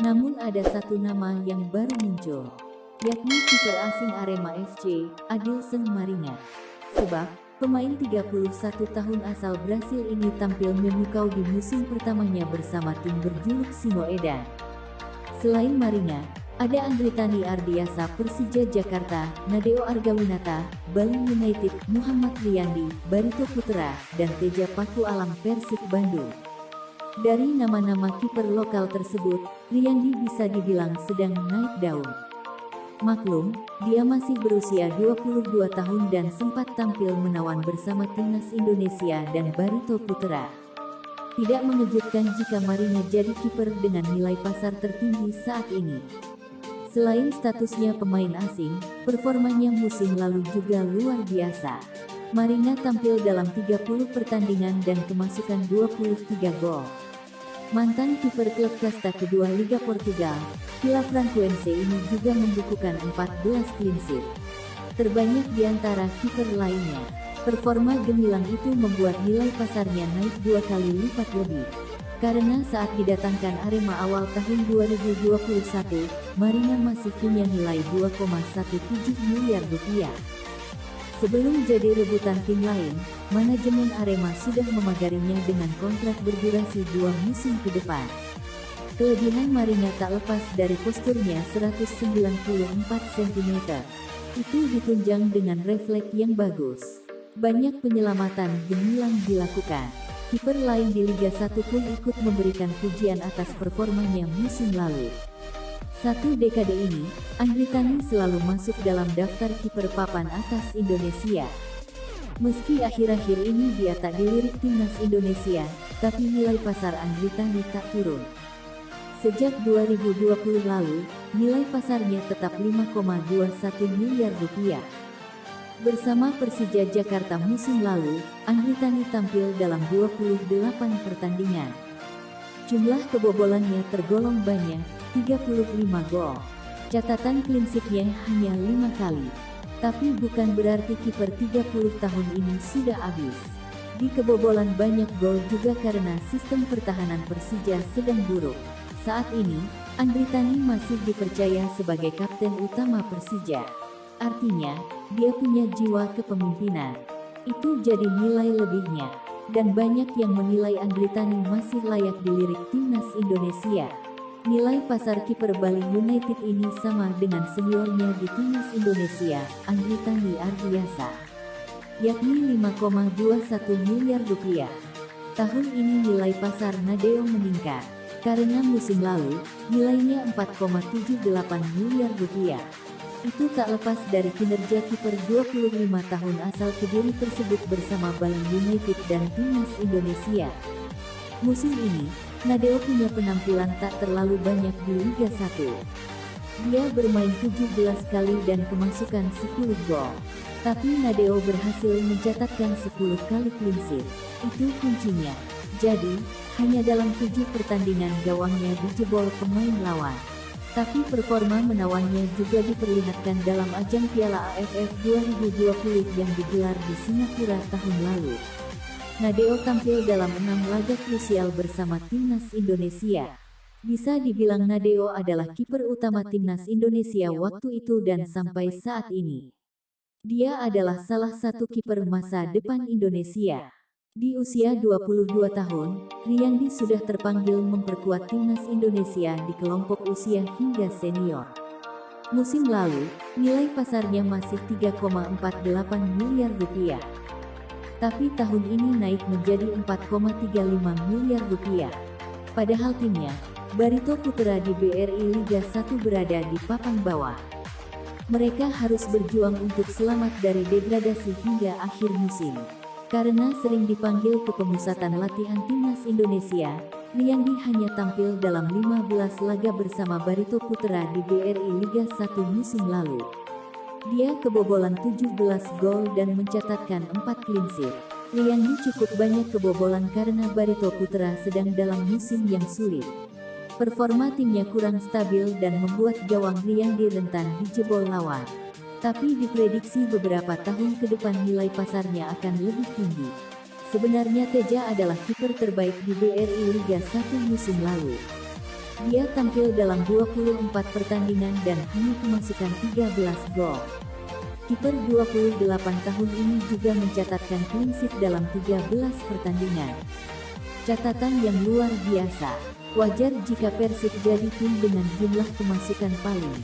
Namun ada satu nama yang baru muncul, yakni kiper asing Arema FC, Adilson Maringa. Sebab, pemain 31 tahun asal Brasil ini tampil memukau di musim pertamanya bersama tim berjuluk Simoedan. Selain Maringa, ada Andritani Ardiasa Persija Jakarta, Nadeo Argawinata, Bali United, Muhammad Riyandi, Barito Putra, dan Teja Paku Alam Persib Bandung. Dari nama-nama kiper lokal tersebut, Riyandi bisa dibilang sedang naik daun. Maklum, dia masih berusia 22 tahun dan sempat tampil menawan bersama timnas Indonesia dan Barito Putra. Tidak mengejutkan jika Maringa jadi kiper dengan nilai pasar tertinggi saat ini. Selain statusnya pemain asing, performanya musim lalu juga luar biasa. Maringa tampil dalam 30 pertandingan dan kemasukan 23 gol. Mantan kiper klub kasta kedua Liga Portugal, Vila Franquense ini juga membukukan 14 clean sheet, terbanyak di antara kiper lainnya. Performa gemilang itu membuat nilai pasarnya naik 2 kali lipat lebih. Karena saat didatangkan Arema awal tahun 2021, Maringa masih punya nilai 2,17 miliar rupiah. Sebelum jadi rebutan tim lain, manajemen Arema sudah memagarinya dengan kontrak berdurasi 2 musim ke depan. Kelebihan Maringa tak lepas dari posturnya 194 cm. Itu ditunjang dengan refleks yang bagus. Banyak penyelamatan gemilang dilakukan. Kiper lain di Liga 1 pun ikut memberikan pujian atas performanya musim lalu. Satu dekade ini, Andritani selalu masuk dalam daftar kiper papan atas Indonesia. Meski akhir-akhir ini dia tak dilirik timnas Indonesia, tapi nilai pasar Andritani tak turun. Sejak 2020 lalu, nilai pasarnya tetap 5,21 miliar rupiah. Bersama Persija Jakarta musim lalu, Andritani tampil dalam 28 pertandingan. Jumlah kebobolannya tergolong banyak, 35 gol. Catatan clean sheet-nya hanya 5 kali. Tapi bukan berarti kiper 30 tahun ini sudah habis. Di kebobolan banyak gol juga karena sistem pertahanan Persija sedang buruk. Saat ini, Andritani masih dipercaya sebagai kapten utama Persija. Artinya, dia punya jiwa kepemimpinan. Itu jadi nilai lebihnya. Dan banyak yang menilai Andritani masih layak dilirik timnas Indonesia. Nilai pasar kiper Bali United ini sama dengan seniornya di timnas Indonesia, Andritani Ardiasa, yakni 5,21 miliar rupiah. Tahun ini nilai pasar Nadeo meningkat, karena musim lalu, nilainya 4,78 miliar rupiah. Itu tak lepas dari kinerja kiper 25 tahun asal Kediri tersebut bersama Bali United dan timnas Indonesia. Musim ini, Nadeo punya penampilan tak terlalu banyak di Liga 1. Dia bermain 17 kali dan kemasukan 10 gol. Tapi Nadeo berhasil mencatatkan 10 kali clean sheet. Itu kuncinya. Jadi, hanya dalam 7 pertandingan gawangnya dijebol pemain lawan. Tapi performa menawannya juga diperlihatkan dalam ajang Piala AFF 2020 yang digelar di Singapura tahun lalu. Nadeo tampil dalam 6 laga krusial bersama timnas Indonesia. Bisa dibilang Nadeo adalah kiper utama timnas Indonesia waktu itu dan sampai saat ini. Dia adalah salah satu kiper masa depan Indonesia. Di usia 22 tahun, Riyandi sudah terpanggil memperkuat timnas Indonesia di kelompok usia hingga senior. Musim lalu, nilai pasarnya masih 3,48 miliar rupiah. Tapi tahun ini naik menjadi 4,35 miliar rupiah. Padahal timnya, Barito Putra di BRI Liga 1 berada di papan bawah. Mereka harus berjuang untuk selamat dari degradasi hingga akhir musim. Karena sering dipanggil ke pemusatan latihan timnas Indonesia, Riyandi hanya tampil dalam 15 laga bersama Barito Putra di BRI Liga 1 musim lalu. Dia kebobolan 17 gol dan mencatatkan 4 clean sheet. Riyandi cukup banyak kebobolan karena Barito Putra sedang dalam musim yang sulit. Performa timnya kurang stabil dan membuat gawang Riyandi rentan dijebol lawan. Tapi diprediksi beberapa tahun ke depan nilai pasarnya akan lebih tinggi. Sebenarnya Teja adalah kiper terbaik di BRI Liga 1 musim lalu. Dia tampil dalam 24 pertandingan dan hanya kemasukan 13 gol. Kiper 28 tahun ini juga mencatatkan clean sheet dalam 13 pertandingan. Catatan yang luar biasa. Wajar jika Persib jadi tim dengan jumlah kemasukan paling